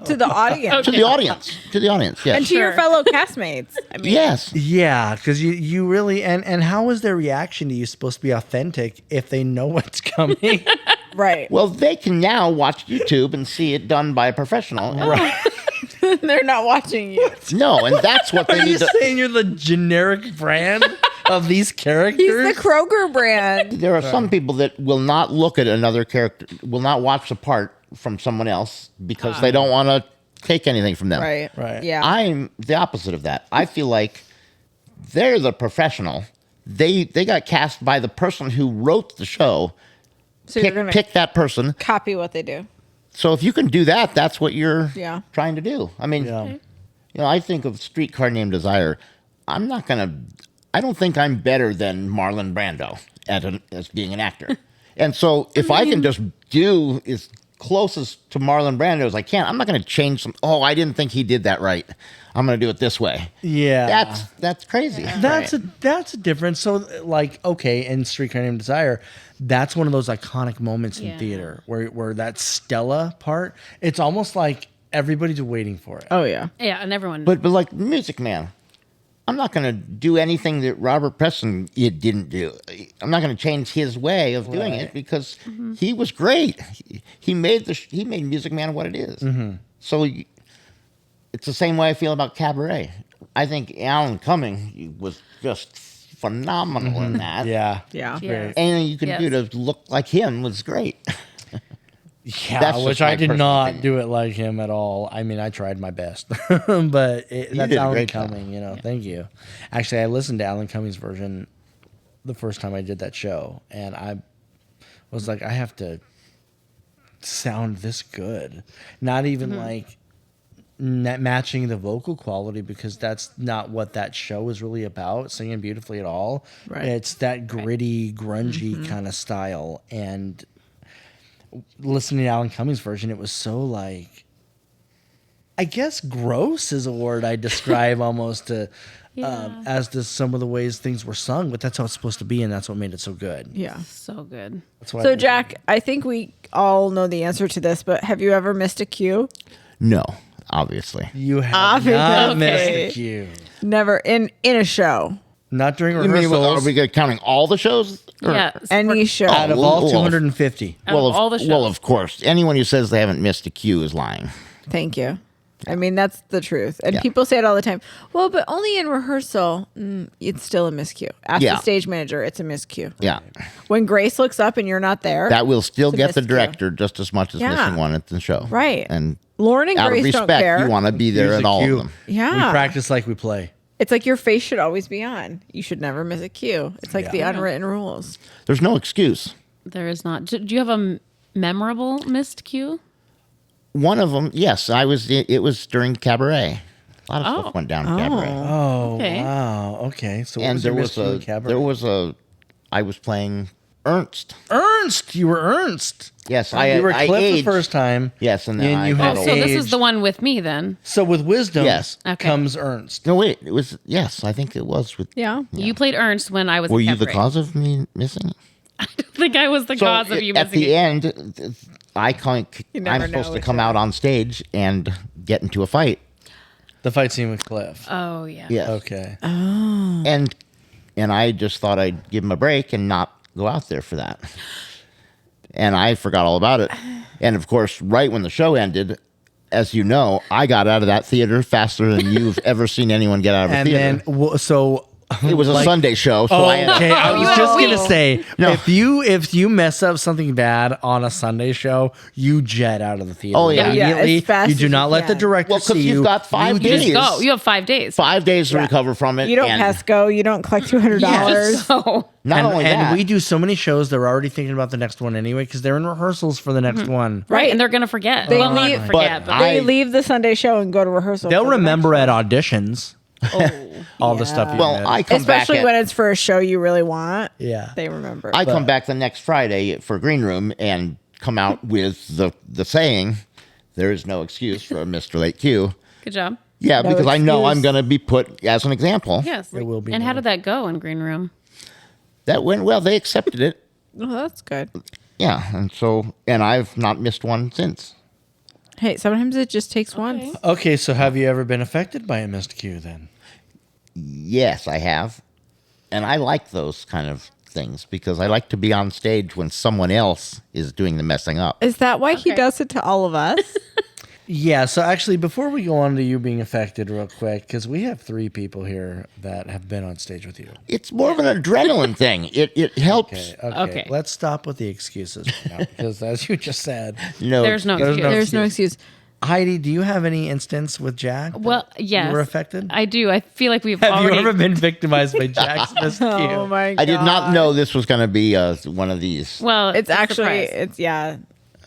To the audience. to the audience. To the audience. Yes. And to your Sure. fellow castmates. I mean, Yes. Yeah, because you really and how is their reaction to you supposed to be authentic if they know what's coming? right. Well, they can now watch YouTube and see it done by a professional. Right. They're not watching you. No, and that's what Are they you need to. saying you're the generic brand of these characters? He's the Kroger brand. There are some people that will not look at another character, will not watch the part from someone else because they don't want to take anything from them. Right. Right. Yeah. I'm the opposite of that. I feel like they're the professional. They got cast by the person who wrote the show. so you're gonna Pick that person. copy what they do. So if you can do that, that's what you're Yeah. trying to do. I mean, Yeah. you know, I think of Streetcar Named Desire. I don't think I'm better than Marlon Brando as being an actor. And so if I can just do as closest to Marlon Brando as I can, I'm not going to change some. Oh, I didn't think he did that right. I'm going to do it this way. Yeah. That's crazy. That's a difference. So like, okay, in Streetcar Named Desire, that's one of those iconic moments in Yeah. theater where that Stella part, it's almost like everybody's waiting for it. Oh yeah. Yeah, and everyone. But like Music Man, I'm not going to do anything that Robert Preston didn't do. I'm not going to change his way of doing it because he was great. He made Music Man what it is. So it's the same way I feel about Cabaret. I think Alan Cumming was just phenomenal in that. Yeah. Yeah. Yes. Anything you could Yes. do to look like him was great. Yeah, That's just which my I did personal not opinion. do it like him at all. I mean, I tried my best, but that's did a Alan great job. Cumming. You know, thank you. Actually, I listened to Alan Cumming's version the first time I did that show, and I was like, I have to sound this good. Not even like matching the vocal quality because that's not what that show is really about. Singing beautifully at all. Right. It's that gritty, grungy kind of style, and listening to Alan Cumming's version, it was so like, I guess gross is a word I describe almost to, Yeah. as to some of the ways things were sung, but that's how it's supposed to be, and that's what made it so good. Yeah. So good. That's why So Jack, I think we all know the answer to this, but have you ever missed a cue? No, obviously. you have Obviously. not missed Okay. the cue. Never in a show. Not during You mean, rehearsals. are we counting all the shows? Or- Yeah. Any show. out of Well, all well, 250. Out of all the shows. Well, of course. Anyone who says they haven't missed a cue is lying. Thank you. I mean, that's the truth. And Yeah. people say it all the time. Well, but only in rehearsal. It's still a miscue. Ask Yeah. the stage manager. It's a miscue. Yeah. When Grace looks up and you're not there. That will still It's a get the miscue. director just as much as Yeah. missing one at the show. Right. And Lauren and out Grace of don't respect, care. you want to be there Here's at a all cue. of them. Yeah. We practice like we play. It's like your face should always be on. You should never miss a cue. It's like Yeah. the unwritten rules. There's no excuse. There is not. Do you have a memorable missed cue? One of them, yes, it was during Cabaret. A lot of stuff went down Cabaret. Oh, Okay. wow. Okay. So what And was there your was Mr. Q cabaret? I was playing Ernst. Ernst. You were Ernst. Yes, You were I Cliff aged. the first time. Yes, and then I you got had Oh, so this is aged. the one with me then. So with wisdom Yes. Okay. comes Ernst. No, wait. It was, yes, I think it was with. Yeah. You played Ernst when I was. Were in you the Cabaret. cause of me missing? I think I was the So cause of you at missing the it. end, I'm never supposed know to with come Jack. out on stage and get into a fight. The fight scene with Cliff. Oh yeah. Yes. Okay. And I just thought I'd give him a break and not go out there for that. And I forgot all about it. And of course, right when the show ended, as you know, I got out of that theater faster than you've ever seen anyone get out of a And theater. then so It was a Sunday show, so okay, I was you just had a gonna week. say No. if you mess up something bad on a Sunday show, you jet out of the theater. Oh, yeah. Yeah, immediately. as fast You do as not you let the can. director Well, 'cause see you've you. got 5 You days. Just just- go. You have 5 days. 5 days to recover from it. You don't and pass go. You don't collect $200. So Not and, only and that, we do so many shows, they're already thinking about the next one anyway because they're in rehearsals for the next one. right, and they're gonna forget. They well, leave- not forget, but but They I- leave the Sunday show and go to rehearsal. They'll for the remember next at one. auditions all the stuff you well, did. I come Especially back. when it's for a show you really want. Yeah. They remember. I come back the next Friday for Green Room and come out with the saying, "There is no excuse for Mr. Late Q." good job. Yeah, No because I know excuse. I'm going to be put as an example. Yes, It will be And how noted. did that go in Green Room? That went well. They accepted it. Oh, that's good. Yeah, and I've not missed one since. Hey, sometimes it just takes once. Okay, so have you ever been affected by a missed cue then? Yes, I have. And I like those kind of things because I like to be on stage when someone else is doing the messing up. Is that why he Okay. does it to all of us? Yeah, so actually, before we go on to you being affected real quick, because we have 3 people here that have been on stage with you. It's more of an adrenaline thing. It helps. Okay. Let's stop with the excuses right now, because as you just said, No, There's no There's excuse. no- There's no excuse. Heidi, do you have any instance with Jack? that Well, yes. You were affected? I do. I feel like we've Have already. you ever been victimized by Jack's missed cue? Oh my god. I did not know this was going to be one of these. Well, It's a actually surprise. yeah.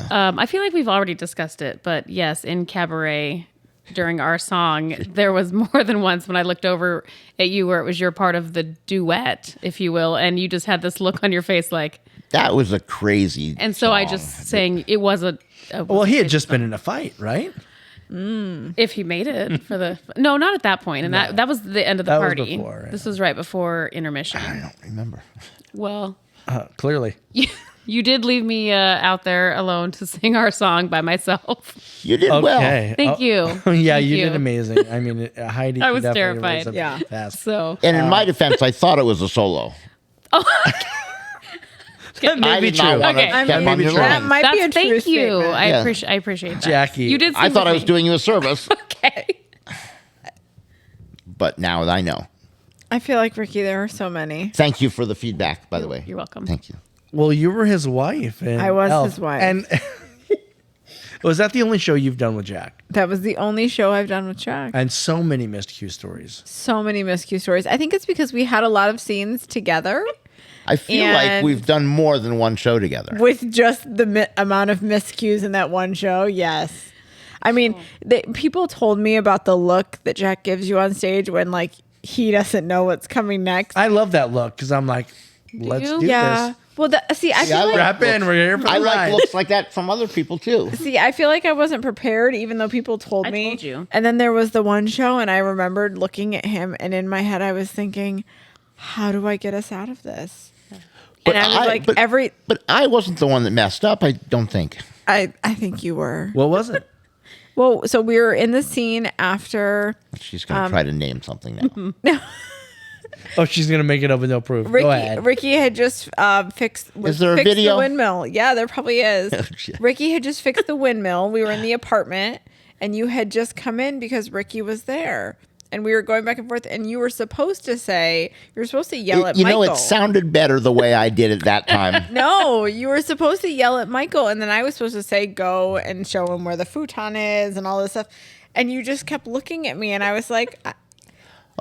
I feel like we've already discussed it, but yes, in Cabaret during our song, there was more than once when I looked over at you where it was your part of the duet, if you will, and you just had this look on your face like, That was a crazy. and so I song. just saying it was a Well, he had just been in a fight, right? if he made it for the no, not at that point, and that was the end of the That was party. before, yeah. This was right before intermission. I don't remember. Well, Clearly. you did leave me out there alone to sing our song by myself. You did well. Okay. Thank you. Yeah, Thank you did amazing. I mean, Heidi. I could was definitely terrified. raise a Yeah. task. So And in my defense, I thought it was a solo. That may I be did not true. want Okay. to I step mean, on your that line. might be a that's true thank you. statement. I Yeah. appreciate that. Jackie. You did. I sing thought with I was me. doing you a service, Okay. but now I know. I feel like Ricky, there are so many. Thank you for the feedback, by the way. You're welcome. Thank you. Well, you were his wife. And I was Elf. his wife. And was that the only show you've done with Jack? That was the only show I've done with Jack. And so many missed cue stories. So many miscue stories. I think it's because we had a lot of scenes together I feel like And- we've done more than one show together. with just the amount of miscues in that one show. Yes. I mean, people told me about the look that Jack gives you on stage when like he doesn't know what's coming next. I love that look because I'm like, let's you? do yeah. this. Well, see, I feel I like Wrap in. We're here for I the like ride. looks like that from other people too. See, I feel like I wasn't prepared, even though people told I me. told you. And then there was the one show, and I remembered looking at him, and in my head, I was thinking, "How do I get us out of this?" But and I was like, But I wasn't the one that messed up. I don't think. I think you were. What was it? Well, so we were in the scene after She's going to try to name something now. Oh, she's going to make it up with no proof. Go ahead. Ricky had just fixed there a fixed video? the windmill. Yeah, there probably is. Oh, shit. Ricky had just fixed the windmill. We were in the apartment, and you had just come in because Ricky was there. And we were going back and forth, and you were supposed to yell at You Michael. know, it sounded better the way I did it that time. No, you were supposed to yell at Michael, and then I was supposed to say, go and show him where the futon is and all this stuff. And you just kept looking at me, and I was like,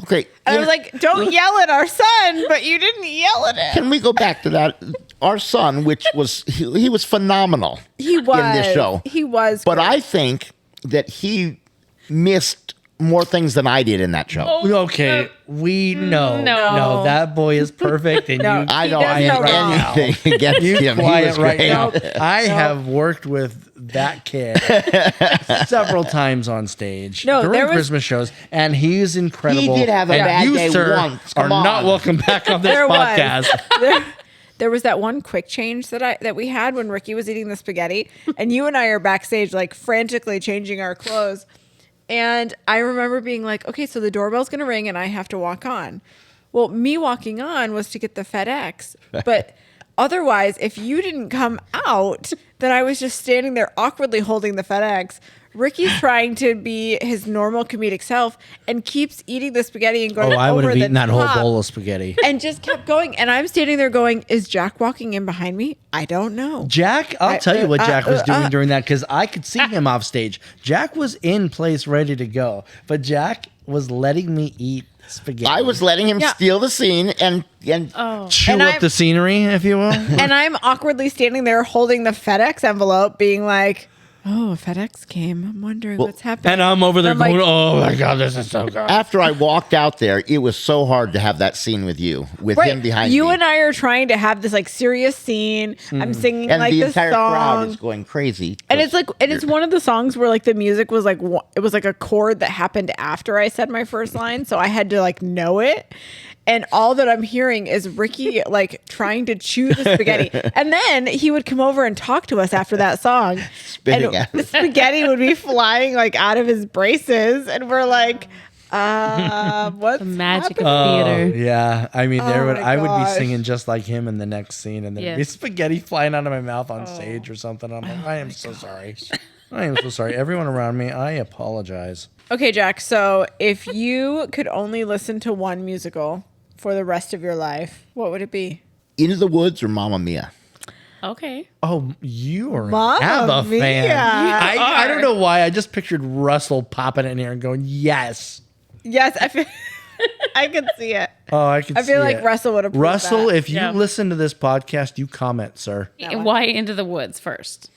Okay. don't yell at our son, but you didn't yell at him. Can we go back to that? Our son, which was, he was He was. in this show. He was. But I think that he missed more things than I did in that show. Okay, we know. No. That boy is perfect, and No. you I He don't does no have wrong. anything against you him. He quiet was right great. now. I have worked with that kid several times on stage No, during there was- Christmas shows, and he's incredible. He did have a and bad you, day sir, once. are Come not on. welcome back on this There was. podcast. There was that one quick change that we had when Ricky was eating the spaghetti, and you and I are backstage like frantically changing our clothes. And I remember being like, okay, so the doorbell's gonna ring and I have to walk on. Well, me walking on was to get the FedEx, but otherwise, if you didn't come out, then I was just standing there awkwardly holding the FedEx. Ricky's trying to be his normal comedic self and keeps eating the spaghetti and going Oh, I would over have the eaten that whole top bowl of spaghetti. and just kept going. And I'm standing there going, is Jack walking in behind me? I don't know. Jack, I'll tell you what Jack was doing during that because I could see him off stage. Jack was in place ready to go, but Jack was letting me eat spaghetti. I was letting him Yeah. steal the scene and chew And up I'm- the scenery, if you will. And I'm awkwardly standing there holding the FedEx envelope, being like, oh, FedEx came. I'm wondering what's happening. And I'm over there I'm like- going, oh my God, this is so good. after I walked out there, it was so hard to have that scene with you, with him behind you me. and I are trying to have this like serious scene. I'm singing and like the this entire crowd song. is going crazy. And it's like, and it's one of the songs where like the music was like, it was like a chord that happened after I said my first line. So I had to like know it. And all that I'm hearing is Ricky like trying to chew the spaghetti. And then he would come over and talk to us after that song. Spitting and at the us. spaghetti would be flying like out of his braces. And we're like, what's The magic happening? of theater. Yeah, I mean, Oh my I would be gosh. singing just like him in the next scene, and there'd be Yes. spaghetti flying out of my mouth on stage or something. I'm like, I am so sorry. I am so sorry. Everyone around me, I apologize. Okay, Jack. So if you could only listen to one musical for the rest of your life, what would it be? Into the Woods or Mamma Mia. Okay. Oh, you are Mamma an ABBA Mia. fan. I are. don't know why. I just pictured Russell popping in here and going, yes. Yes, I feel I could see it. Oh, I can I feel see like it. Russell would approve Russell, that. if you Yeah. listen to this podcast, you comment, sir. Why Into the Woods first?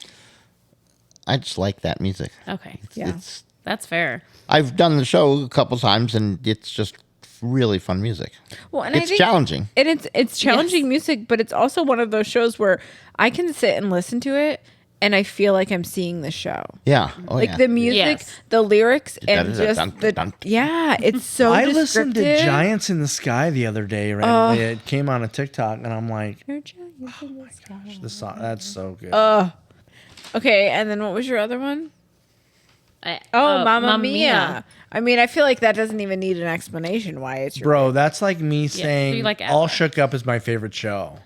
I just like that music. Okay. Yeah. It's That's fair. I've done the show a couple times, and it's just really fun music. Well, and It's challenging. And it's challenging Yes. music, but it's also one of those shows where I can sit and listen to it and I feel like I'm seeing the show. Yeah. Oh, Like yeah. the music, Yes. the lyrics, and Dun, dun, just dun, the dun. yeah, it's so I listened to descriptive. Giants in the Sky the other day. Randomly. It came on a TikTok, and I'm like, this song, that's so good. Okay, and then what was your other one? I- Oh, Mamma Mia. I mean, I feel like that doesn't even need an explanation why it's your Bro, that's like me so saying you like All ABBA. Shook Up is my favorite show.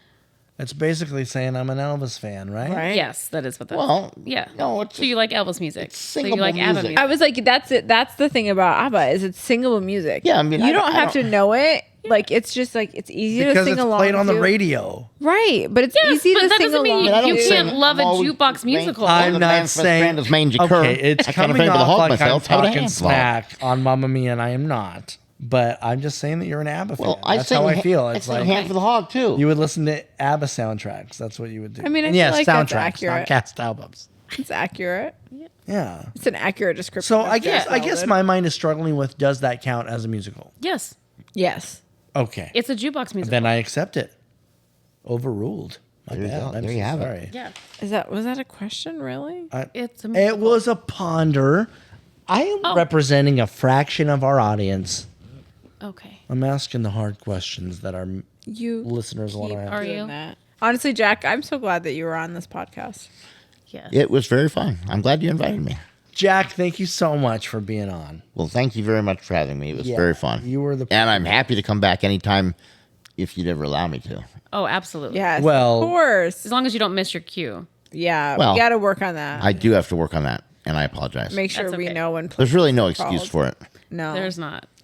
It's basically saying I'm an Elvis fan, right? right? Yes, that is what that. Well, yeah. no, it's so you like Elvis music. So you singable like ABBA music. music. I was like, that's it. That's the thing about ABBA is it's singable music. Yeah, I mean, you I don't don't- have to know it. Like it's just like it's easy Because to sing it's along played on the to. radio. Right? But it's Yes, easy but to that sing doesn't mean along. you I don't can't sing. love a I'm always jukebox playing- musical. I'm the not man for the saying. strand of mangy cur. Okay, it's I kinda coming figured to off hog like myself. I'm How would I talking handle smack on Mamma Mia, and I am not. But I'm just saying that you're an ABBA fan. Well, I That's sing. how I feel. I It's sing like Hand for the Hog too. you would listen to ABBA soundtracks. That's what you would do. I mean, I And feel yes, like that's soundtracks, not accurate. cast albums. It's accurate. Yeah. It's an accurate description. So of I guess Jack my mind is struggling with, does that count as a musical? Yes, yes. Okay. it's a jukebox musical. Then I accept it. Overruled. My There you bad. go. I'm There so you have it. sorry. yeah, Was that a question? Really? it's a musical. It was a ponder. I am Oh. representing a fraction of our audience. Okay. I'm asking the hard questions that our You listeners want to keep ask. Are doing you? that. Honestly, Jack, I'm so glad that you were on this podcast. Yes. It was very fun. I'm glad you invited me. Jack, thank you so much for being on. Well, thank you very much for having me. It was Yeah, very fun. you were the- and I'm happy to come back anytime if you'd ever allow me to. Oh, absolutely. Yes. Well- of course. As long as you don't miss your cue. Yeah. Well, we got to work on that. I do have to work on that, and I apologize. Make sure That's we okay. know when. There's really no places are excuse called. for it. No. There's not.